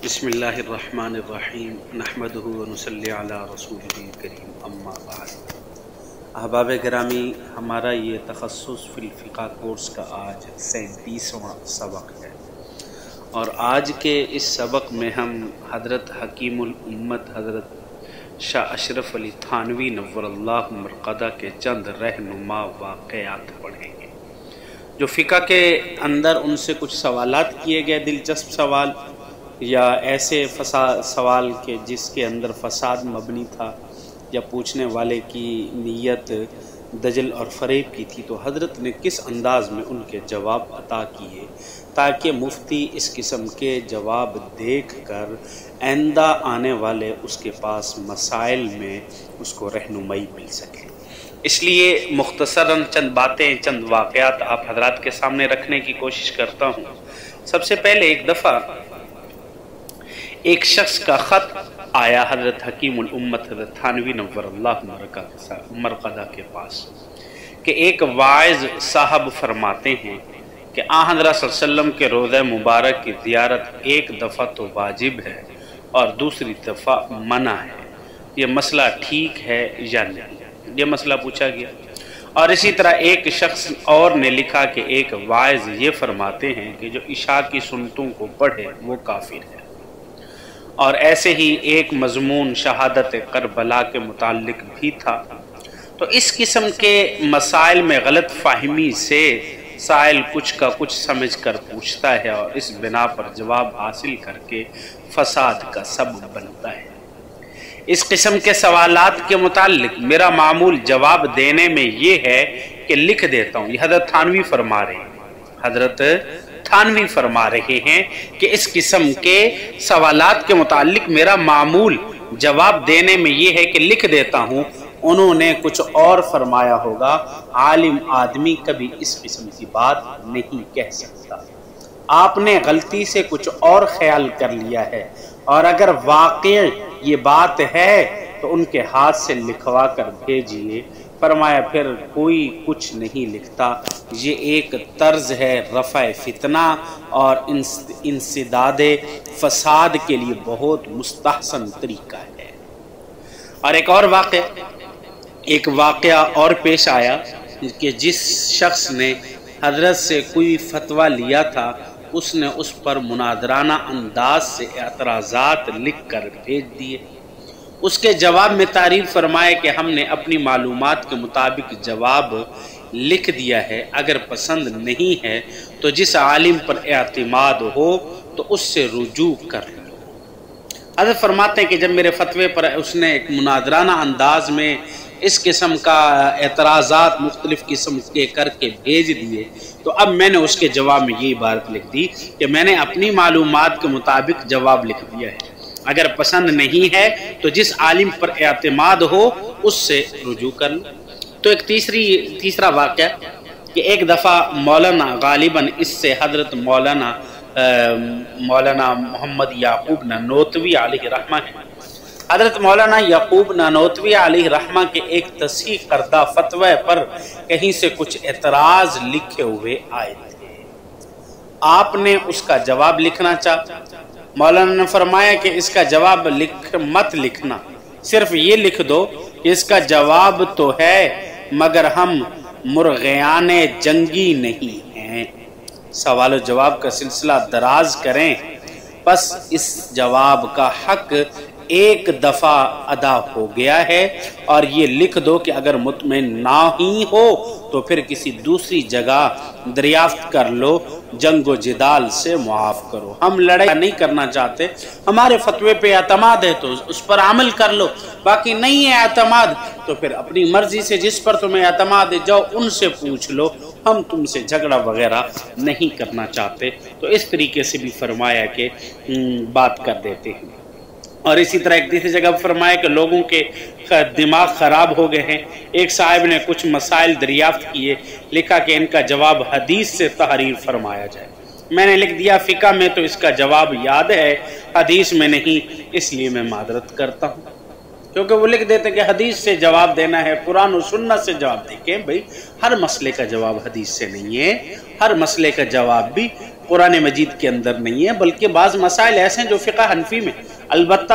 بسم اللہ الرحمن الرحیم نحمدہ ونصلی علی رسولہ الکریم اما بعد۔ احباب گرامی، ہمارا یہ تخصص فی الفقہ کورس کا آج 37واں سبق ہے، اور آج کے اس سبق میں ہم حضرت حکیم الامت حضرت شاہ اشرف علی تھانوی نور اللہ مرقدہ کے چند رہنما واقعات پڑھیں گے، جو فقہ کے اندر ان سے کچھ سوالات کیے گئے، دلچسپ سوال یا ایسے سوال کے جس کے اندر فساد مبنی تھا یا پوچھنے والے کی نیت دجل اور فریب کی تھی، تو حضرت نے کس انداز میں ان کے جواب عطا کیے تاکہ مفتی اس قسم کے جواب دیکھ کر آئندہ آنے والے اس کے پاس مسائل میں اس کو رہنمائی مل سکے۔ اس لیے مختصراً چند باتیں، چند واقعات آپ حضرات کے سامنے رکھنے کی کوشش کرتا ہوں۔ سب سے پہلے ایک دفعہ ایک شخص کا خط آیا حضرت حکیم الامت حضرت تھانوی نور اللہ مرقدہ کے پاس کہ ایک واعظ صاحب فرماتے ہیں کہ آن حضرت صلی اللہ علیہ وسلم کے روضہ مبارک کی زیارت ایک دفعہ تو واجب ہے اور دوسری دفعہ منع ہے، یہ مسئلہ ٹھیک ہے یا نہیں؟ یہ مسئلہ پوچھا گیا۔ اور اسی طرح ایک شخص اور نے لکھا کہ ایک واعظ یہ فرماتے ہیں کہ جو عشاء کی سنتوں کو پڑھے وہ کافر ہے۔ اور ایسے ہی ایک مضمون شہادت کربلا کے متعلق بھی تھا۔ تو اس قسم کے مسائل میں غلط فہمی سے سائل کچھ کا کچھ سمجھ کر پوچھتا ہے اور اس بنا پر جواب حاصل کر کے فساد کا سبب بنتا ہے۔ اس قسم کے سوالات کے متعلق میرا معمول جواب دینے میں یہ ہے کہ لکھ دیتا ہوں، یہ حضرت تھانوی فرما رہے ہیں، حضرت تھانوی فرما رہے ہیں کہ اس قسم کے سوالات کے متعلق میرا معمول جواب دینے میں یہ ہے کہ لکھ دیتا ہوں۔ انہوں نے کچھ اور فرمایا ہوگا، عالم آدمی کبھی اس قسم کی بات نہیں کہہ سکتا، آپ نے غلطی سے کچھ اور خیال کر لیا ہے، اور اگر واقع یہ بات ہے تو ان کے ہاتھ سے لکھوا کر بھیجئے۔ فرمایا پھر کوئی کچھ نہیں لکھتا، یہ ایک طرز ہے رفع فتنہ اور انسداد فساد کے لیے بہت مستحسن طریقہ ہے۔ اور ایک واقعہ اور پیش آیا کہ جس شخص نے حضرت سے کوئی فتویٰ لیا تھا، اس نے اس پر مناظرانہ انداز سے اعتراضات لکھ کر بھیج دیے۔ اس کے جواب میں تعریف فرمائے کہ ہم نے اپنی معلومات کے مطابق جواب لکھ دیا ہے، اگر پسند نہیں ہے تو جس عالم پر اعتماد ہو تو اس سے رجوع کر لو۔ حضرت فرماتے ہیں کہ جب میرے فتوے پر اس نے ایک مناظرانہ انداز میں اس قسم کا اعتراضات مختلف قسم کے کر کے بھیج دیے، تو اب میں نے اس کے جواب میں یہ عبارت لکھ دی کہ میں نے اپنی معلومات کے مطابق جواب لکھ دیا ہے، اگر پسند نہیں ہے تو جس عالم پر اعتماد ہو اس سے رجوع کر لو۔ تو ایک تیسرا واقعہ کہ ایک دفعہ مولانا غالباً اس سے حضرت مولانا محمد یعقوب نانوتوی علیہ رحمہ ہے، حضرت مولانا یعقوب نانوتوی علیہ رحمہ کے ایک تصحیح کردہ فتوے پر کہیں سے کچھ اعتراض لکھے ہوئے آئے تھے، آپ نے اس کا جواب لکھنا چاہا۔ مولانا نے فرمایا کہ اس کا جواب مت لکھنا، صرف یہ لکھ دو کہ اس کا جواب تو ہے مگر ہم مرغیان جنگی نہیں ہیں۔ سوال و جواب کا سلسلہ دراز کریں، بس اس جواب کا حق ایک دفعہ ادا ہو گیا ہے، اور یہ لکھ دو کہ اگر مطمئن نہ ہی ہو تو پھر کسی دوسری جگہ دریافت کر لو، جنگ و جدال سے معاف کرو، ہم لڑائی نہیں کرنا چاہتے، ہمارے فتوے پہ اعتماد ہے تو اس پر عمل کر لو، باقی نہیں ہے اعتماد تو پھر اپنی مرضی سے جس پر تمہیں اعتماد ہے جاؤ ان سے پوچھ لو، ہم تم سے جھگڑا وغیرہ نہیں کرنا چاہتے۔ تو اس طریقے سے بھی فرمایا کہ بات کر دیتے ہیں۔ اور اسی طرح ایک دوسری جگہ فرمایا کہ لوگوں کے دماغ خراب ہو گئے ہیں، ایک صاحب نے کچھ مسائل دریافت کیے، لکھا کہ ان کا جواب حدیث سے تحریر فرمایا جائے۔ میں نے لکھ دیا فقہ میں تو اس کا جواب یاد ہے، حدیث میں نہیں، اس لیے میں معذرت کرتا ہوں، کیونکہ وہ لکھ دیتے کہ حدیث سے جواب دینا ہے، قرآن و سنت سے جواب دیں۔ کہ بھئی ہر مسئلے کا جواب حدیث سے نہیں ہے، ہر مسئلے کا جواب بھی قرآن مجید کے اندر نہیں ہے، بلکہ بعض مسائل ایسے ہیں جو فقہ حنفی میں البتہ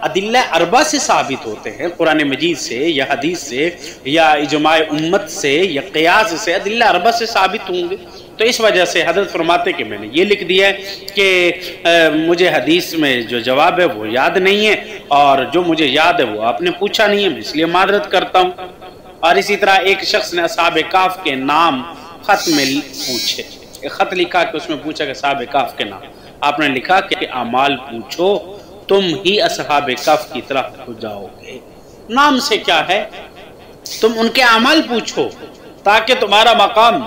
ادلہ اربع سے ثابت ہوتے ہیں، قرآن مجید سے یا حدیث سے یا اجماع امت سے یا قیاس سے ادلہ اربع سے ثابت ہوں گے۔ تو اس وجہ سے حضرت فرماتے کہ میں نے یہ لکھ دیا ہے کہ مجھے حدیث میں جو جواب ہے وہ یاد نہیں ہے، اور جو مجھے یاد ہے وہ آپ نے پوچھا نہیں ہے، میں اس لیے معذرت کرتا ہوں۔ اور اسی طرح ایک شخص نے اصحاب کہف کے نام خط میں پوچھے، ایک خط لکھا کہ اس میں پوچھا کہ اصحاب کہف کے نام، آپ نے لکھا کہ اعمال پوچھو تم ہی اصحاب کہف کی طرح ہو جاؤ گے۔ نام سے کیا ہے، تم ان کے اعمال پوچھو تاکہ تمہارا مقام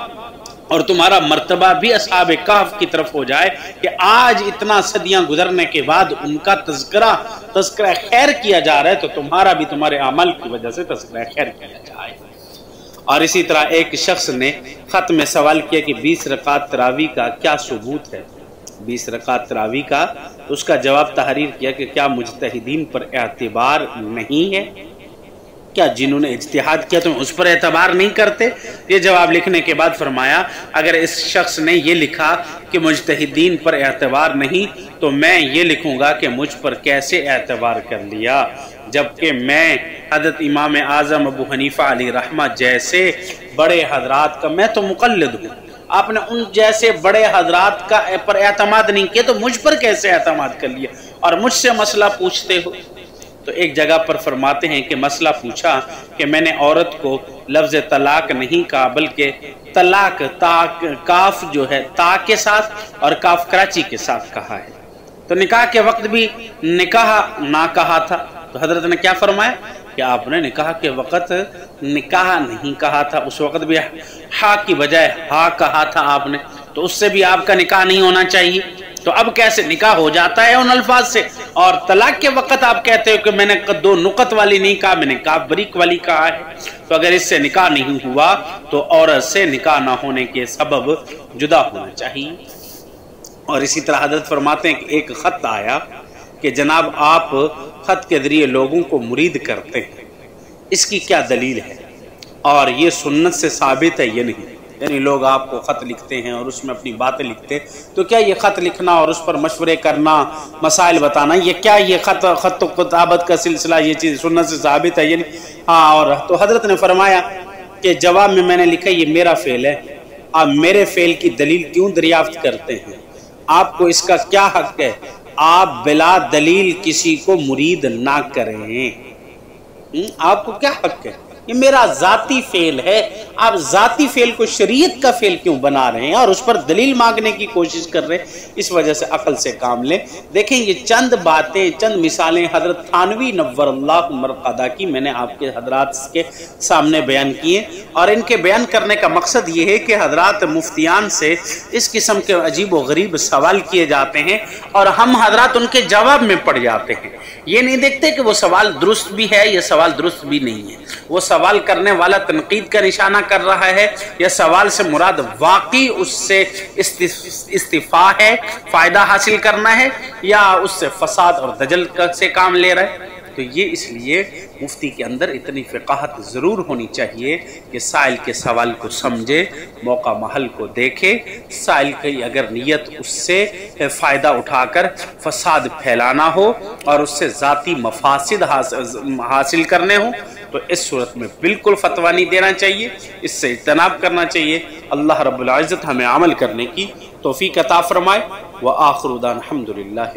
اور تمہارا مرتبہ بھی اصحاب کہف کی طرف ہو جائے کہ آج اتنا صدیاں گزرنے کے بعد ان کا تذکرہ خیر کیا جا رہا ہے، تو تمہارا بھی تمہارے اعمال کی وجہ سے تذکرہ خیر کیا جائے۔ اور اسی طرح ایک شخص نے خط میں سوال کیا کہ 20 رکعت تراویح کا کیا ثبوت ہے، 20 رکعت تراویح کا، اس کا جواب تحریر کیا کہ کیا مجتہدین پر اعتبار نہیں ہے، کیا جنہوں نے اجتہاد کیا تم اس پر اعتبار نہیں کرتے؟ یہ جواب لکھنے کے بعد فرمایا اگر اس شخص نے یہ لکھا کہ مجتہدین پر اعتبار نہیں تو میں یہ لکھوں گا کہ مجھ پر کیسے اعتبار کر لیا، جبکہ میں حضرت امام اعظم ابو حنیفہ علیہ رحمہ جیسے بڑے حضرات کا میں تو مقلد ہوں، آپ نے ان جیسے بڑے حضرات کا پر اعتماد نہیں کیا تو مجھ پر کیسے اعتماد کر لیا اور مجھ سے مسئلہ پوچھتے ہو؟ تو ایک جگہ پر فرماتے ہیں کہ مسئلہ پوچھا کہ میں نے عورت کو لفظ طلاق نہیں کہا بلکہ طلاق کاف جو ہے تا کے ساتھ اور کاف کراچی کے ساتھ کہا ہے، تو نکاح کے وقت بھی نکاح نہ کہا تھا، تو حضرت نے کیا فرمایا کہ آپ نے نکاح کے وقت نکاح نہیں کہا تھا، اس وقت بھی ہا کی بجائے ہا کہا تھا آپ نے، تو اس سے بھی آپ کا نکاح نہیں ہونا چاہیے، تو اب کیسے نکاح ہو جاتا ہے ان الفاظ سے؟ اور طلاق کے وقت آپ کہتے ہو کہ میں نے دو نقط والی نہیں کہا، میں نے کاف بریک والی کہا ہے، تو اگر اس سے نکاح نہیں ہوا تو عورت سے نکاح نہ ہونے کے سبب جدا ہونا چاہیے۔ اور اسی طرح حضرت فرماتے ہیں کہ ایک خط آیا کہ جناب آپ خط کے ذریعے لوگوں کو مرید کرتے ہیں، اس کی کیا دلیل ہے اور یہ سنت سے ثابت ہے یہ نہیں؟ یعنی لوگ آپ کو خط لکھتے ہیں اور اس میں اپنی باتیں لکھتے ہیں، تو کیا یہ خط لکھنا اور اس پر مشورے کرنا، مسائل بتانا، یہ کیا یہ خط و کتابت کا سلسلہ یہ چیز سنت سے ثابت ہے یہ نہیں؟ ہاں، اور تو حضرت نے فرمایا کہ جواب میں نے لکھا یہ میرا فعل ہے، آپ میرے فعل کی دلیل کیوں دریافت کرتے ہیں؟ آپ کو اس کا کیا حق ہے؟ آپ بلا دلیل کسی کو مرید نہ کریں، آپ کو کیا حق ہے؟ یہ میرا ذاتی فعل ہے، آپ ذاتی فعل کو شریعت کا فعل کیوں بنا رہے ہیں اور اس پر دلیل مانگنے کی کوشش کر رہے ہیں؟ اس وجہ سے عقل سے کام لیں۔ دیکھیں یہ چند باتیں، چند مثالیں حضرت تھانوی نور اللہ مرقدہ کی میں نے آپ کے حضرات کے سامنے بیان کی ہیں، اور ان کے بیان کرنے کا مقصد یہ ہے کہ حضرات مفتیان سے اس قسم کے عجیب و غریب سوال کیے جاتے ہیں اور ہم حضرات ان کے جواب میں پڑ جاتے ہیں، یہ نہیں دیکھتے کہ وہ سوال درست بھی ہے یا سوال درست بھی نہیں ہے، وہ سوال کرنے والا تنقید کا نشانہ کر رہا ہے یا سوال سے مراد واقعی اس سے استفاء ہے، فائدہ حاصل کرنا ہے، یا اس سے فساد اور دجل سے کام لے رہا ہے؟ تو یہ اس لیے مفتی کے اندر اتنی فقاہت ضرور ہونی چاہیے کہ سائل کے سوال کو سمجھے، موقع محل کو دیکھے، سائل کی اگر نیت اس سے فائدہ اٹھا کر فساد پھیلانا ہو اور اس سے ذاتی مفاسد حاصل کرنے ہوں تو اس صورت میں بالکل فتویٰ نہیں دینا چاہیے، اس سے اجتناب کرنا چاہیے۔ اللہ رب العزت ہمیں عمل کرنے کی توفیق عطا فرمائے۔ وآخر دعوانا الحمدللہ۔